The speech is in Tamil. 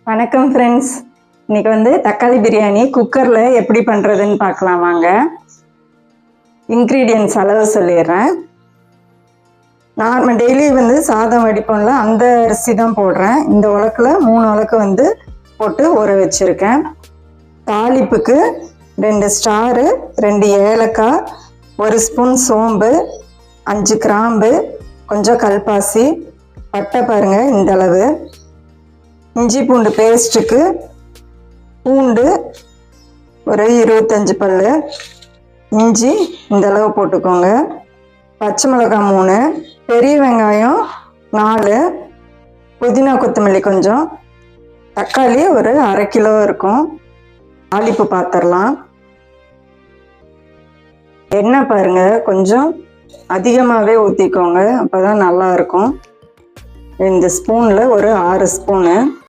வணக்கம் ஃப்ரெண்ட்ஸ். இன்னைக்கு வந்து தக்காளி பிரியாணி குக்கரில் எப்படி பண்ணுறதுன்னு பார்க்கலாம் வாங்க. இன்க்ரீடியன்ட்ஸ் அளவு சொல்லிடுறேன். நான் டெய்லி வந்து சாதம் வடிப்போம்ல, அந்த அரிசி தான் போடுறேன். இந்த உலக்கில் 3 உலக்கு வந்து போட்டு ஊற வச்சுருக்கேன். தாளிப்புக்கு 2 ஸ்டாரு, 2 ஏலக்காய், 1 ஸ்பூன் சோம்பு, 5 கிராம்பு, கொஞ்சம் கல்பாசி, பட்டை பாருங்கள் இந்த அளவு, இஞ்சி பூண்டு பேஸ்ட்டுக்கு பூண்டு ஒரு 25 பல், இஞ்சி இந்த அளவு போட்டுக்கோங்க, பச்சை மிளகாய் 3, பெரிய வெங்காயம் 4, புதினா கொத்தமல்லி கொஞ்சம், தக்காளி ஒரு 1/2 கிலோ இருக்கும். தாளிப்பு பார்த்துடலாம். எண்ணெய் பாருங்க கொஞ்சம் அதிகமாகவே ஊற்றிக்கோங்க, அப்போ தான் நல்லா இருக்கும். இந்த ஸ்பூனில் ஒரு 6 ஸ்பூனு.